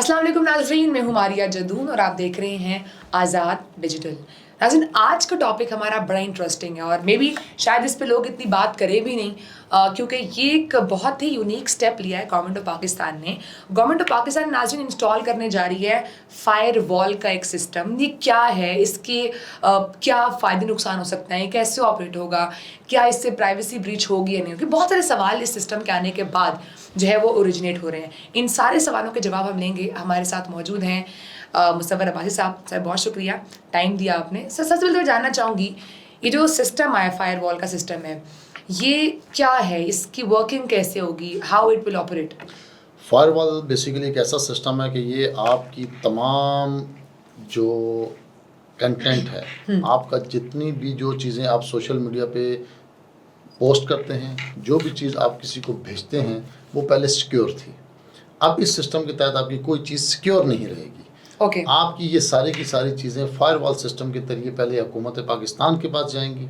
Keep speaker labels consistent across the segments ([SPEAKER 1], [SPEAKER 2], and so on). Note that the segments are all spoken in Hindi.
[SPEAKER 1] अस्सलाम वालेकुम नाज़रीन, मैं हूँ मारिया जदून और आप देख रहे हैं आज़ाद डिजिटल। नाज़रीन, आज का टॉपिक हमारा बड़ा इंटरेस्टिंग है और मे बी शायद इस पे लोग इतनी बात करें भी नहीं, क्योंकि ये एक बहुत ही यूनिक स्टेप लिया है गवर्नमेंट ऑफ पाकिस्तान ने। गवर्नमेंट ऑफ पाकिस्तान नाज़रीन इंस्टॉल करने जा रही है फायर वॉल का एक सिस्टम। ये क्या है, इसके क्या फ़ायदे नुकसान हो सकते हैं, कैसे ऑपरेट होगा, क्या इससे प्राइवेसी ब्रीच होगी या नहीं होगी। बहुत सारे सवाल इस सिस्टम के आने के बाद जो है वो ओरिजिनेट हो रहे हैं। इन सारे सवालों के जवाब हम लेंगे। हमारे साथ मौजूद हैं मुसव्वर अब्बासी साहब। सर बहुत शुक्रिया, टाइम दिया आपने। सर सबसे पहले मैं जानना चाहूँगी, ये जो सिस्टम आया फायर वॉल का सिस्टम है, ये क्या है, इसकी वर्किंग कैसे होगी, how it will operate?
[SPEAKER 2] Firewall basically एक ऐसा सिस्टम है कि ये आपकी तमाम जो कंटेंट है, आपका जितनी भी जो चीज़ें आप सोशल मीडिया पे पोस्ट करते हैं, जो भी चीज़ आप किसी को भेजते हैं, वो पहले सिक्योर थी। अब इस सिस्टम के तहत आपकी कोई चीज़ सिक्योर नहीं रहेगी।
[SPEAKER 1] ओके।
[SPEAKER 2] आपकी ये सारी की सारी चीज़ें फायरवॉल सिस्टम के जरिए पहले हुकूमत पाकिस्तान के पास जाएंगी,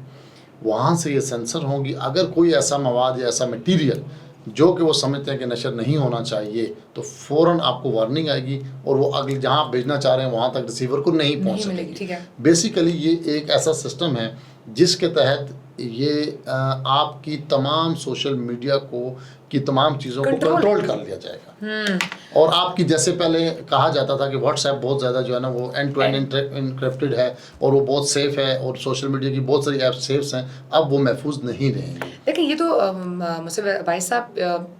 [SPEAKER 2] वहाँ से ये सेंसर होंगी। अगर कोई ऐसा मवाद या ऐसा मटीरियल जो कि वो समझते हैं कि नशर नहीं होना चाहिए, तो फ़ौरन आपको वार्निंग आएगी और वो अगले जहाँ आप भेजना चाह रहे हैं वहाँ तक रिसीवर को नहीं पहुँच सकेगी।
[SPEAKER 1] ठीक है।
[SPEAKER 2] बेसिकली ये एक ऐसा सिस्टम है जिसके तहत ये आपकी तमाम सोशल मीडिया को की तमाम चीज़ों को कंट्रोल कर लिया जाएगा। और आपकी जैसे पहले कहा जाता था कि व्हाट्सएप बहुत ज़्यादा जो है ना वो एंड टू एंड इनक्रिप्टेड है और वो बहुत सेफ़ है और सोशल मीडिया की बहुत सारी ऐप्स सेफ्स हैं, अब वो महफूज नहीं रहेंगी।
[SPEAKER 1] देखिए, ये तो मुझसे भाई साहब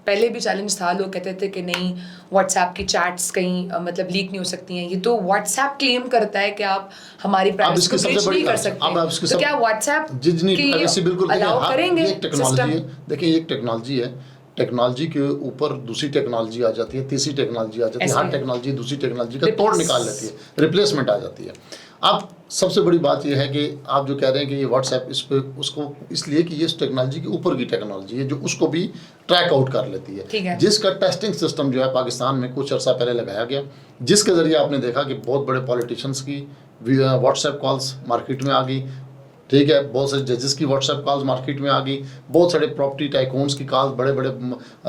[SPEAKER 1] पहले भी चैलेंज था। लोग कहते थे कि नहीं, व्हाट्सएप की चैट्स कहीं मतलब लीक नहीं हो सकती हैं। ये तो व्हाट्सएप क्लेम करता है कि आप हमारी प्राइवेसी को ब्रीच नहीं कर सकते। तो क्या व्हाट्सएप
[SPEAKER 2] बिल्कुल
[SPEAKER 1] अलाउ करेंगे?
[SPEAKER 2] टेक्नोलॉजी है, देखिए एक टेक्नोलॉजी है, टेक्नोलॉजी के ऊपर दूसरी टेक्नोलॉजी आ जाती है, तीसरी टेक्नोलॉजी आ जाती है, हर टेक्नोलॉजी दूसरी टेक्नोलॉजी का तोड़ निकाल लेती है, रिप्लेसमेंट आ जाती है। अब सबसे बड़ी बात यह है कि आप जो कह रहे हैं कि ये व्हाट्सएप इस पे उसको इसलिए कि ये इस टेक्नोलॉजी के ऊपर की टेक्नोलॉजी है जो उसको भी ट्रैक आउट कर लेती है, जिसका टेस्टिंग सिस्टम जो है पाकिस्तान में कुछ अर्सा पहले लगाया गया, जिसके ज़रिए आपने देखा कि बहुत बड़े पॉलिटिशियंस की व्हाट्सएप कॉल्स मार्केट में आ गई। ठीक है, बहुत सारे जजेस की व्हाट्सएप कॉल्स मार्केट में आ गई, बहुत सारे प्रॉपर्टी टाइकून्स की कॉल्स बड़े बड़े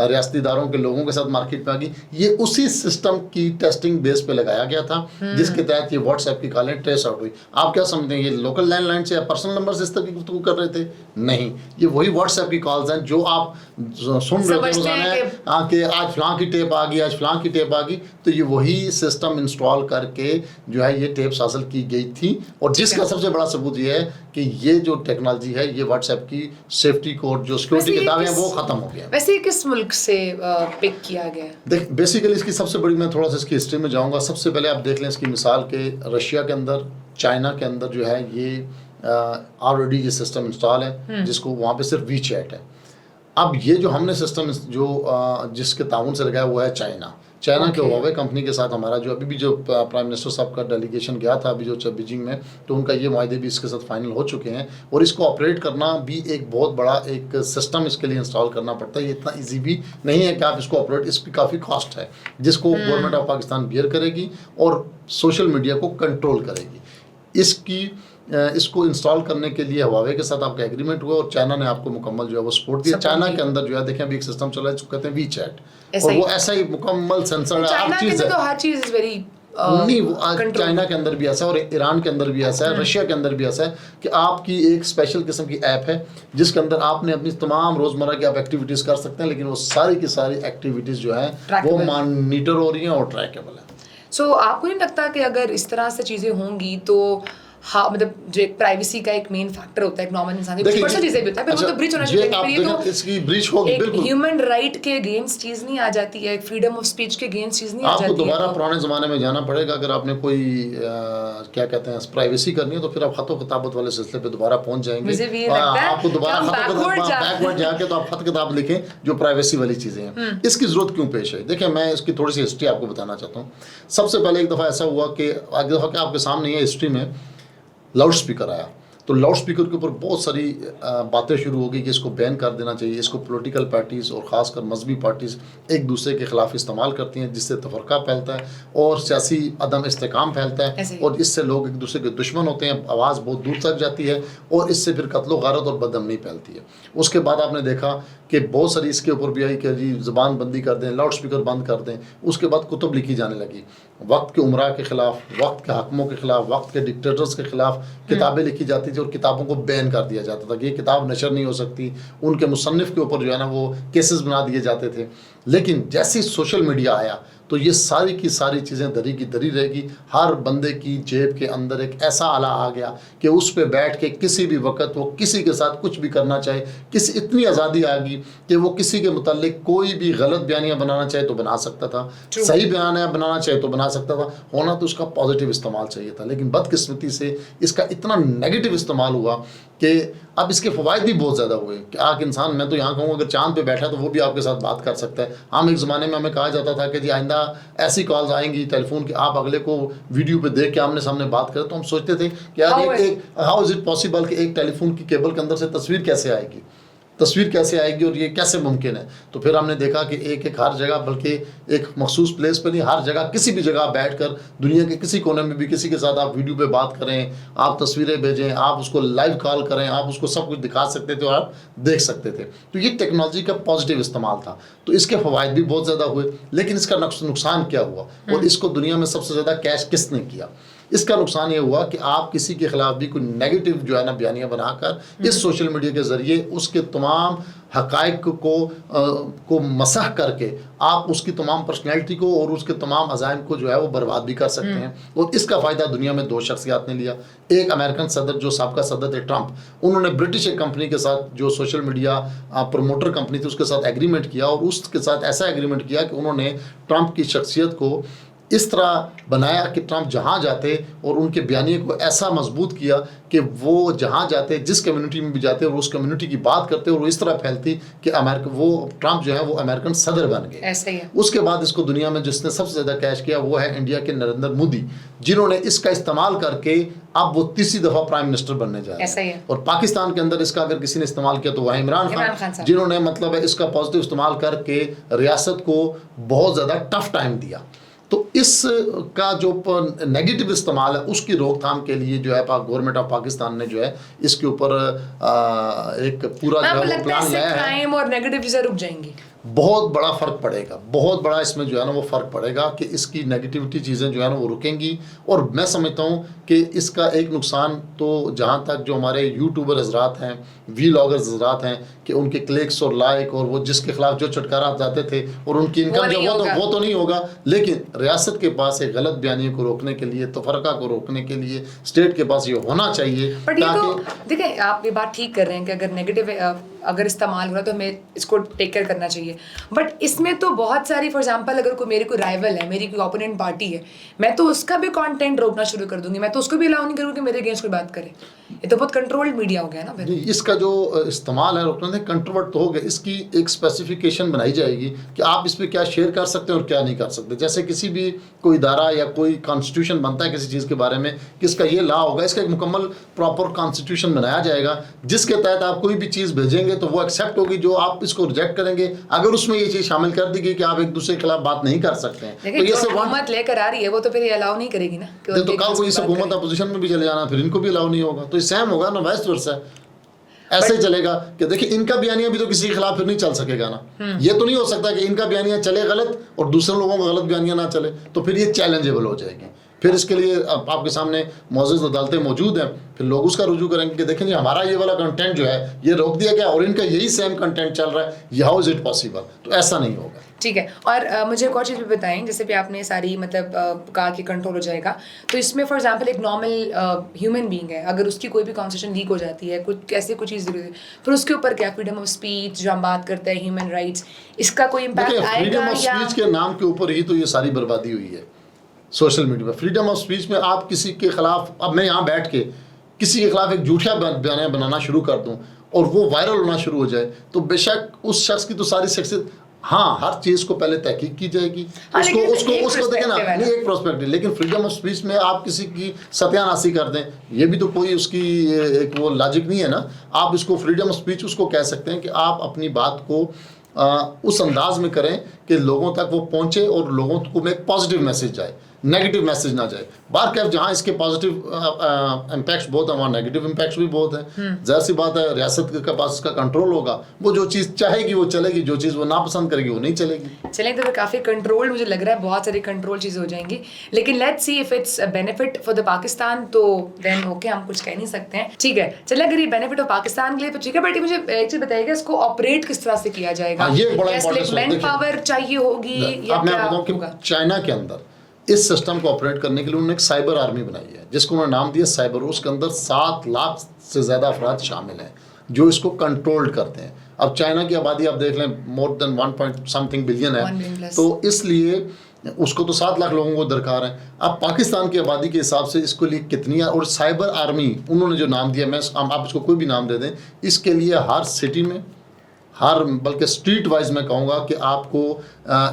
[SPEAKER 2] रियासती इदारों के लोगों के साथ मार्केट में आ गई। ये उसी सिस्टम की टेस्टिंग बेस पे लगाया गया था जिसके तहत ये व्हाट्सएप की कॉलें ट्रेस आउट हुई। आप क्या समझते हैं, ये लोकल लैंडलाइन से या पर्सनल नंबर से इस तरह की गुफ्तगू कर रहे थे? नहीं, ये वही व्हाट्सएप की कॉल्स हैं जो आप सुन रहे थे रोजाना कि आज फलां की टेप आ गई, आज फलां की टेप आ गई। तो ये वही सिस्टम इंस्टॉल करके जो है ये टेप्स हासिल की गई थी, और जिसका सबसे बड़ा सबूत ये है कि ये जो टेक्नोलॉजी है ये व्हाट्सएप की सेफ्टी कोड जो सिक्योरिटी के दावे हैं वो खत्म हो गया।
[SPEAKER 1] वैसे किस मुल्क से पिक किया गया?
[SPEAKER 2] देख, बेसिकली इसकी सबसे बड़ी, मैं थोड़ा सा इसकी हिस्ट्री में जाऊंगा। सबसे पहले आप देख लें इसकी मिसाल के रशिया के अंदर, चाइना के अंदर जो है ये ऑलरेडी ये सिस्टम इंस्टॉल है, जिसको वहाँ पे सिर्फ वी चैट है। अब ये जो हमने सिस्टम जो जिसके ताउन से लगाया हुआ है चाइना के हुआवे कंपनी के साथ हमारा जो अभी भी जो प्राइम मिनिस्टर साहब का डेलीगेशन गया था अभी जो बीजिंग में, तो उनका ये मुआहदे भी इसके साथ फाइनल हो चुके हैं। और इसको ऑपरेट करना भी एक बहुत बड़ा एक सिस्टम इसके लिए इंस्टॉल करना पड़ता है। ये इतना ईजी भी नहीं है कि आप इसको ऑपरेट, इस पर काफ़ी कॉस्ट है जिसको गवर्नमेंट ऑफ पाकिस्तान बियर करेगी और सोशल मीडिया को कंट्रोल करेगी। इसको इंस्टॉल करने के लिए हुआवे के साथ आपका एग्रीमेंट हुआ और चाइना ने आपको मुकम्मल जो है वो सपोर्ट दिया। चाइना के अंदर जो है देखें अभी एक सिस्टम चला है जिसको कहते हैं वी चैट, और वो ऐसा ही मुकम्मल सेंसर है, हर चीज़ है।
[SPEAKER 1] तो हर चीज़ इज वेरी
[SPEAKER 2] नहीं, वो चाइना के अंदर भी ऐसा है और ईरान के अंदर भी ऐसा है, रशिया के अंदर भी ऐसा है कि आपकी एक स्पेशल किस्म की ऐप है जिसके अंदर आपने अपनी तमाम रोज़मर्रा की आप एक्टिविटीज़ कर सकते हैं, लेकिन वो सारी की सारी एक्टिविटीज़ जो है वो मॉनिटर हो रही हैं और ट्रैकेबल है।
[SPEAKER 1] सो आपको नहीं लगता कि अगर इस तरह से चीज़ें होंगी तो हाँ, मतलब जो एक प्राइवेसी का एक मेन फैक्टर होता है एक नॉर्मल इंसान की, बहुत सारी चीजें भी होता है, फिर वो तो ब्रीच होना चाहिए। फिर ये तो
[SPEAKER 2] इसकी ब्रीच होगी, बिल्कुल
[SPEAKER 1] ह्यूमन राइट के अगेंस्ट चीज नहीं आ जाती है, एक फ्रीडम ऑफ स्पीच के अगेंस्ट चीज नहीं आ जाती है।
[SPEAKER 2] आपको दोबारा पुराने ज़माने में जाना पड़ेगा अगर आपने कोई क्या कहते हैं प्राइवेसी करनी है, तो फिर आप खत किताबत वाले सिलसिले पे दोबारा पहुंच जाएंगे। आपको दोबारा बैकवर्ड जाके तो आप खत किताब लिखें जो प्राइवेसी वाली चीज़ें हैं। इसकी ज़रूरत क्यों पेश है? देखिए, मैं इसकी थोड़ी सी हिस्ट्री आपको बताना चाहता हूँ। सबसे पहले एक दफ़ा ऐसा हुआ कि आपके सामने ये हिस्ट्री में लाउड स्पीकर आया, तो लाउड स्पीकर के ऊपर बहुत सारी बातें शुरू हो गई कि इसको बैन कर देना चाहिए, इसको पॉलिटिकल पार्टीज़ और ख़ासकर मजहबी पार्टीज़ एक दूसरे के ख़िलाफ़ इस्तेमाल करती हैं, जिससे तफरका फैलता है और सियासी अदम इस्तेकाम फैलता है और इससे लोग एक दूसरे के दुश्मन होते हैं, आवाज़ बहुत दूर तक जाती है और इससे फिर कत्लो गारत और बदअमनी फैलती है। उसके बाद आपने देखा कि बहुत सारी इसके ऊपर भी आई कि जी ज़बान बंदी कर दें, लाउड स्पीकर बंद कर दें। उसके बाद कुतुब लिखी जाने लगी, वक्त के उमरा के ख़िलाफ़, वक्त के हाकिमों के ख़िलाफ़, वक्त के डिक्टेटर्स के ख़िलाफ़ किताबें लिखी जाती थी और किताबों को बैन कर दिया जाता था कि ये किताब नशर नहीं हो सकती। उनके मुसन्निफ़ के ऊपर जो है ना वो केसेस बना दिए जाते थे। लेकिन जैसे ही सोशल मीडिया आया तो ये सारी की सारी चीज़ें दरी की दरी रहेगी। हर बंदे की जेब के अंदर एक ऐसा आला आ गया कि उस पे बैठ के किसी भी वक्त वो किसी के साथ कुछ भी करना चाहे, किसी इतनी आज़ादी आ गई कि वो किसी के मुताल्लिक कोई भी गलत बयानियाँ बनाना चाहे तो बना सकता था, सही बयानियाँ बनाना चाहे तो बना सकता था। होना तो उसका पॉजिटिव इस्तेमाल चाहिए था, लेकिन बदकिस्मती से इसका इतना नेगेटिव इस्तेमाल हुआ कि अब इसके फ़वाइद भी बहुत ज़्यादा हुए कि आग इंसान, मैं तो यहाँ कहूँ अगर चाँद पे बैठा तो वो भी आपके साथ बात कर सकता है। हम एक ज़माने में हमें कहा जाता था कि जी आइंदा ऐसी कॉल्स आएंगी टेलीफोन कि आप अगले को वीडियो पे देख के आमने सामने बात करें, तो हम सोचते थे कि यार एक हाउ इज़ इट पॉसिबल कि एक टेलीफोन की केबल के अंदर से तस्वीर कैसे आएगी और ये कैसे मुमकिन है। तो फिर हमने देखा कि एक हर जगह, बल्कि एक मखसूस प्लेस पर नहीं, हर जगह किसी भी जगह बैठकर दुनिया के किसी कोने में भी किसी के साथ आप वीडियो पे बात करें, आप तस्वीरें भेजें, आप उसको लाइव कॉल करें, आप उसको सब कुछ दिखा सकते थे और आप देख सकते थे। तो ये टेक्नोलॉजी का पॉजिटिव इस्तेमाल था। तो इसके फ़वाइद भी बहुत ज़्यादा हुए, लेकिन इसका नुकसान क्या हुआ और इसको दुनिया में सबसे ज़्यादा कैश किसने किया? इसका नुकसान ये हुआ कि आप किसी के खिलाफ भी कोई नेगेटिव जो है ना बयानियाँ बनाकर इस सोशल मीडिया के ज़रिए उसके तमाम हक़ाइक़ को मसह करके आप उसकी तमाम पर्सनैलिटी को और उसके तमाम अज़ाइम को जो है वो बर्बाद भी कर सकते हैं। और इसका फ़ायदा दुनिया में दो शख्सियात ने लिया। एक अमेरिकन सदर, जो साबका सदर थे ट्रंप, उन्होंने ब्रिटिश एक कंपनी के साथ जो सोशल मीडिया प्रमोटर कंपनी थी उसके साथ एग्रीमेंट किया और उसके साथ ऐसा एग्रीमेंट किया कि उन्होंने ट्रंप की शख्सियत को इस तरह बनाया कि ट्रंप जहाँ जाते और उनके बयानिए को ऐसा मजबूत किया कि वो जहाँ जाते, जिस कम्युनिटी में भी जाते और उस कम्युनिटी की बात करते और वो इस तरह फैलती कि ट्रंप जो है वो अमेरिकन सदर बन गए।
[SPEAKER 1] ऐसे ही है।
[SPEAKER 2] उसके बाद इसको दुनिया में जिसने सबसे ज़्यादा कैश किया वो है इंडिया के नरेंद्र मोदी, जिन्होंने इसका इस्तेमाल करके अब वो तीसरी दफ़ा प्राइम मिनिस्टर बनने जा रहे हैं। और पाकिस्तान के अंदर इसका अगर किसी ने इस्तेमाल किया तो वह इमरान खान, जिन्होंने मतलब है इसका पॉजिटिव इस्तेमाल करके रियासत को बहुत ज़्यादा टफ टाइम दिया। तो इसका जो नेगेटिव इस्तेमाल है उसकी रोकथाम के लिए जो है गवर्नमेंट ऑफ पाकिस्तान ने जो है इसके ऊपर एक पूरा जो है प्लान लाया है।
[SPEAKER 1] क्राइम और नेगेटिव चीज़ें रुक जाएंगी।
[SPEAKER 2] बहुत बड़ा फ़र्क पड़ेगा, बहुत बड़ा इसमें जो है ना वो फ़र्क पड़ेगा कि इसकी नेगेटिविटी चीज़ें जो है ना वो रुकेंगी। और मैं समझता हूँ कि इसका एक नुकसान तो जहाँ तक जो हमारे यूट्यूबर हजरात हैं, वीलॉगर्स हजरात हैं कि उनके क्लिक्स और लाइक और वो जिसके खिलाफ जो चटकारा जाते थे और उनकी इनकम जो वो तो नहीं होगा, लेकिन रियासत के पास एक गलत बयानी को रोकने के लिए, तफरका को रोकने के लिए स्टेट के पास ये होना चाहिए।
[SPEAKER 1] देखिए आप ये बात ठीक कर रहे हैं कि अगर नेगेटिव अगर इस्तेमाल हो रहा है तो हमें इसको टेक केयर करना चाहिए। बट इसमें तो बहुत सारी, फॉर एग्जांपल अगर कोई मेरी कोई राइवल है, मेरी कोई ओपोनेंट पार्टी है, मैं तो उसका भी कंटेंट रोकना शुरू कर दूंगी। मैं तो उसको भी अलाउ नहीं करूँगी कि मेरे अगेंस्ट कोई बात करे। ये तो बहुत कंट्रोल्ड मीडिया हो गया ना फिर।
[SPEAKER 2] इसका जो इस्तेमाल है रोकने से कंट्रोवर्ट तो हो गया। इसकी एक स्पेसिफिकेशन बनाई जाएगी कि आप इस पर क्या शेयर कर सकते हैं और क्या नहीं कर सकते। जैसे किसी भी कोई इदारा या कोई कॉन्स्टिट्यूशन बनता है किसी चीज़ के बारे में कि इसका ये लॉ होगा, इसका एक मुकम्मल प्रॉपर कॉन्स्टिट्यूशन बनाया जाएगा जिसके तहत आप कोई भी चीज़ भेजेंगे तो वो एक्सेप्ट होगी। जो आप इसको रिजेक्ट करेंगे, अगर उसमें ये चीज़ शामिल कर दी गई कि आप एक दूसरे के खिलाफ बात नहीं कर सकते हैं, तो ये सब
[SPEAKER 1] हुकूमत लेकर आ रही है वो तो फिर अलाउ नहीं करेगी ना।
[SPEAKER 2] तो कल को इस हुकूमत अपोजिशन में भी चले जाना, फिर इनको भी अलाउ नहीं होगा। तो सेम होगा ना, वाइस वर्सा ऐसे ही चलेगा कि देखिए इनका बयानिया भी तो किसी के खिलाफ फिर नहीं चल सकेगा ना। ये तो नहीं हो सकता कि इनका बयानिया चले गलत और दूसरे लोगों का गलत बयानिया ना चले, तो फिर ये चैलेंजेबल हो जाएगी। फिर इसके लिए आपके सामने मौजूद अदालतें मौजूद हैं, फिर लोग उसका रुजू करेंगे कि देखें जी हमारा ये वाला कंटेंट जो है ये रोक दिया गया और इनका यही सेम कंटेंट चल रहा है, हाउ इज़ इट पॉसिबल? तो ऐसा नहीं होगा।
[SPEAKER 1] ठीक है। और मुझे एक और चीज़ भी बताएं, जैसे भी आपने सारी मतलब कहा कि कंट्रोल हो जाएगा, तो इसमें फॉर एग्जांपल एक नॉर्मल ह्यूमन बीइंग है, अगर उसकी कोई भी कॉन्स्टिट्यूशन लीक हो जाती है, कुछ ऐसी कोई चीज़ ज़रूरी है, फिर उसके ऊपर क्या फ्रीडम ऑफ स्पीच जो हम बात करते हैं, ह्यूमन राइट्स, इसका कोई इम्पैक्ट आएगा?
[SPEAKER 2] फ्रीडम ऑफ स्पीच के नाम के ऊपर ही तो ये सारी बर्बादी हुई है सोशल मीडिया पर। फ्रीडम ऑफ स्पीच में आप किसी के खिलाफ, अब मैं यहाँ बैठ के किसी के खिलाफ एक झूठा बयान बनाना शुरू कर दूँ और वो वायरल होना शुरू हो जाए, तो बेशक उस शख्स की तो सारी शख्सियत हाँ, हर चीज को पहले तहकीक की जाएगी।
[SPEAKER 1] हाँ,
[SPEAKER 2] उसको
[SPEAKER 1] लेकिन
[SPEAKER 2] उसको
[SPEAKER 1] एक
[SPEAKER 2] उसको देखे ना,
[SPEAKER 1] perspective है ना।
[SPEAKER 2] नहीं एक प्रोस्पेक्टिव, लेकिन फ्रीडम ऑफ स्पीच में आप किसी की सत्यानाशी कर दें, ये भी तो कोई उसकी एक वो लॉजिक नहीं है ना। आप इसको फ्रीडम ऑफ स्पीच उसको कह सकते हैं कि आप अपनी बात को उस अंदाज में करें कि लोगों तक वो पहुंचे और लोगों को में एक पॉजिटिव मैसेज जाए, नेगेटिव मैसेज ना जाए। बार कैफ जहाँ इसके पॉजिटिव इम्पैक्ट्स बहुत हैं, वहाँ नेगेटिव इम्पैक्ट्स भी बहुत हैं। जाहिर सी बात है, रियासत के पास इसका कंट्रोल होगा, वो जो चीज़ चाहेगी वो चलेगी, जो चीज़ वो नापसंद करेगी वो नहीं चलेगी।
[SPEAKER 1] चलें तो काफ़ी कंट्रोल मुझे लग रहा है, बहुत सारी कंट्रोल चीज़ें हो जाएंगी। लेकिन let's see if it's benefit for the Pakistan, तो देन ओके, हम कुछ कह नहीं सकते हैं। ठीक है, चलिए अगर ये बेनिफिट ऑफ पाकिस्तान के लिए तो ठीक है, बट मुझे एक चीज़ बताइएगा, इसको ऑपरेट किस तरह से किया जाएगा?
[SPEAKER 2] हाँ, ये एक बड़ा important
[SPEAKER 1] मैन
[SPEAKER 2] देखिए।
[SPEAKER 1] पावर चाहिए होगी या
[SPEAKER 2] अब मैं
[SPEAKER 1] क्या
[SPEAKER 2] बताऊँ कि
[SPEAKER 1] होगा?
[SPEAKER 2] चाइना के अंदर इस सिस्टम को ऑपरेट करने के लिए उन्होंने एक साइबर आर्मी बनाई है, जिसको उन्होंने नाम दिया साइबर। उसके अंदर 7 लाख से ज़्यादा अफराद शामिल हैं जो इसको कंट्रोल करते हैं। अब चाइना की आबादी आप देख लें, मोर देन 1 बिलियन
[SPEAKER 1] 1
[SPEAKER 2] है,
[SPEAKER 1] billion plus।
[SPEAKER 2] तो इसलिए उसको तो 7 लाख लोगों को दरकार है। अब पाकिस्तान की आबादी के हिसाब से इसको लिए कितनी है, और साइबर आर्मी उन्होंने जो नाम दिया, मैं आप इसको कोई भी नाम दे दें, इसके लिए हर सिटी में, हर बल्कि स्ट्रीट वाइज मैं कहूँगा कि आपको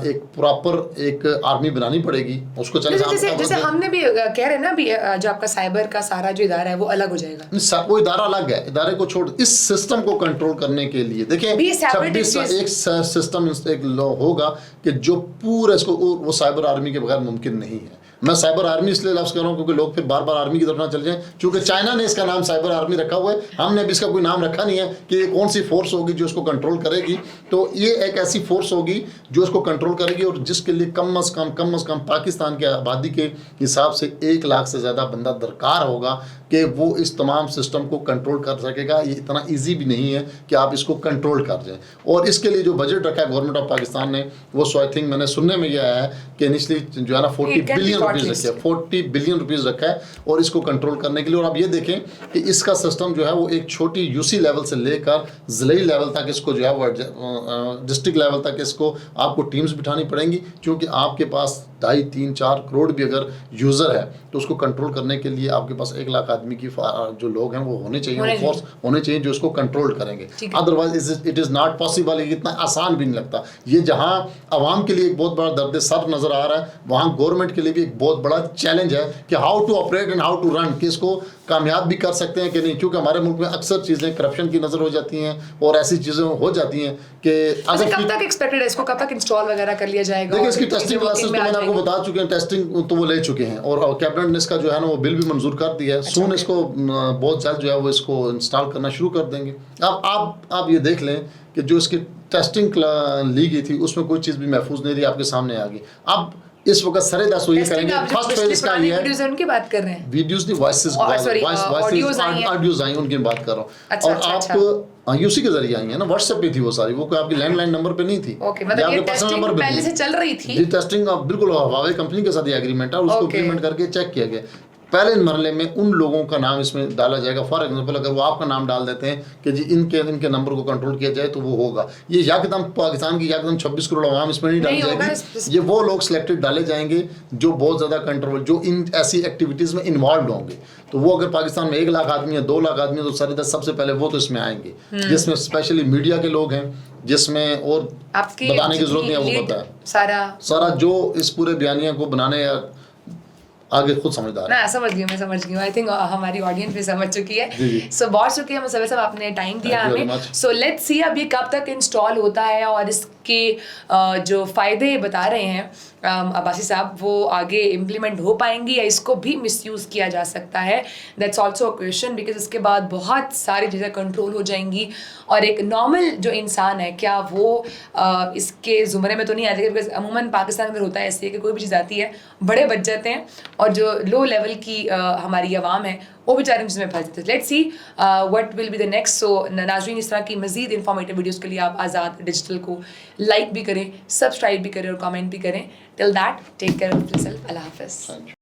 [SPEAKER 2] एक प्रॉपर एक आर्मी बनानी पड़ेगी। उसको चले
[SPEAKER 1] जैसे हमने भी कह रहे हैं ना, अभी जो आपका साइबर का सारा जो इदारा है वो अलग हो जाएगा।
[SPEAKER 2] वो इदारा अलग है, इदारे को छोड़ इस सिस्टम को कंट्रोल करने के लिए देखिए 26 एक सिस्टम एक होगा कि जो पूरा इसको, वो साइबर आर्मी के बगैर मुमकिन नहीं है। मैं साइबर आर्मी इसलिए लफ्ज़ कर रहा हूँ क्योंकि लोग फिर बार बार आर्मी की तरफ ना चल जाएं, क्योंकि चाइना ने इसका नाम साइबर आर्मी रखा हुआ है, हमने अभी इसका कोई नाम रखा नहीं है कि ये कौन सी फोर्स होगी जो इसको कंट्रोल करेगी। तो ये एक ऐसी फोर्स होगी जो इसको कंट्रोल करेगी, और जिसके लिए कम अज़ कम पाकिस्तान की आबादी के हिसाब से 1 लाख से ज़्यादा बंदा दरकार होगा कि वो इस तमाम सिस्टम को कंट्रोल कर सकेगा। ये इतना ईजी भी नहीं है कि आप इसको कंट्रोल कर जाएँ, और इसके लिए जो बजट रखा है गवर्नमेंट ऑफ पाकिस्तान ने, वो सो आई थिंक मैंने सुनने में यह आया है कि इनिशली जो है ना 40 बिलियन रुपीज़ रखे हैं, 40 बिलियन रुपीज़ रखा है, और इसको कंट्रोल करने के लिए। और आप ये देखें कि इसका सिस्टम जो है वो एक छोटी यूसी लेवल से लेकर ज़िले लेवल तक इसको जो है वो डिस्ट्रिक्ट लेवल तक इसको आपको टीम्स बिठानी पड़ेंगी, क्योंकि आपके पास 2.5, 3, 4 करोड़ भी अगर यूज़र है तो उसको कंट्रोल करने के लिए आपके पास 1 लाख आदमी की जो लोग हैं वो होने चाहिए, वो फोर्स होने चाहिए जो इसको कंट्रोल करेंगे। Otherwise it is not possible. इतना आसान भी नहीं लगता। ये जहाँ आवाम के लिए एक बहुत बड़ा दर्द सर नज़र आ रहा है, वहाँ गवर्नमेंट के लिए भी एक बहुत बड़ा चैलेंज है कि how to operate and how to run, कि इसको कामयाब भी कर सकते हैं कि नहीं, क्योंकि हमारे मुल्क में अक्सर चीज़ें करप्शन की नज़र हो जाती हैं और ऐसी चीज़ें हो जाती हैं कि
[SPEAKER 1] अगर कब तक एक्सपेक्टेड है इसको, कब तक इंस्टॉल वगैरह कर लिया जाएगा?
[SPEAKER 2] देखिए इसकी टेस्टिंग क्लासेस तो मैंने आपको बता चुके हैं, टेस्टिंग तो वो ले चुके हैं, और कैबिनेट ने इसका जो है ना वो बिल भी मंजूर कर दिया है। सून इसको बहुत जल्द जो है वो इसको इंस्टॉल करना शुरू कर देंगे। अब आप ये देख लें कि जो इसकी टेस्टिंग ली गई थी उसमें कोई चीज़ भी महफूज नहीं रही, आपके सामने आ गई। अब इस वक्त सरे दस ये करेंगे, फर्स्ट फेज इसका ये है,
[SPEAKER 1] वीडियोस उनकी बात कर रहे हैं,
[SPEAKER 2] वीडियोस नहीं, वॉइसेस ऑडियोज आई उनकी बात कर रहा हूँ। और आप यूसी के जरिए आई है ना, व्हाट्सएप पे थी वो सारी, वो कोई आपकी लैंडलाइन नंबर पे नहीं थी।
[SPEAKER 1] ओके, मतलब ये टेस्टिंग पहले से चल रही थी।
[SPEAKER 2] जी, टेस्टिंग बिल्कुल हवावे कंपनी के साथ ये एग्रीमेंट है, उसको इम्प्लीमेंट करके चेक किया गया। पहले मरले में उन लोगों का नाम इसमें डाला जाएगा। फॉर एग्जांपल अगर वो आपका नाम डाल देते हैं कि जी इनके नंबर को कंट्रोल किया जाए तो वो होगा। ये यकदम पाकिस्तान की यकदम 26 करोड़ आवाम इसमें नहीं डाली जाएगी। ये वो लोग सिलेक्टेड डाले जाएंगे जो बहुत ज़्यादा कंट्रोल, जो इन ऐसी एक्टिविटीज़ में इन्वॉल्व होंगे। तो वो अगर पाकिस्तान में 1 लाख आदमी है, 2 लाख आदमी है, तो सारे 10 सबसे पहले वो तो इसमें आएंगे, जिसमें स्पेशली मीडिया के लोग हैं, जिसमें और बताने की जरूरत नहीं है, वो पता है सारा जो इस पूरे बयानिया को बनाने या आगे खुद समझदार है।
[SPEAKER 1] मैं समझ गई हूँ। आई थिंक हमारी ऑडियंस भी समझ चुकी है। सो बहुत शुक्रिया मुसव्विर साहब, आपने टाइम दिया हमें। सो लेट्स सी अब ये कब तक इंस्टॉल होता है, और इसके जो फ़ायदे बता रहे हैं अब्बासी साहब, वो आगे इम्प्लीमेंट हो पाएंगी या इसको भी मिसयूज़ किया जा सकता है। That's also a question, because इसके बाद बहुत सारी चीज़ें कंट्रोल हो जाएंगी, और एक नॉर्मल जो इंसान है क्या वो इसके ज़ुमरे में तो नहीं आते, बिकॉज अमूमन पाकिस्तान के अंदर होता है ऐसे कि कोई भी चीज़ आती है बड़े बच जाते हैं, और जो लो लेवल की हमारी आवाम है वो बेचारे जिसमें फंस जाते हैं। Let's see what will be the next. So नाज़रीन, इस तरह की मज़ीद इंफॉर्मेटिव वीडियोज़ के लिए आप आज़ाद डिजिटल को लाइक भी करें, सब्सक्राइब भी करें और कमेंट भी करें। Till that, take care of yourself. Allah हाफ़िज़।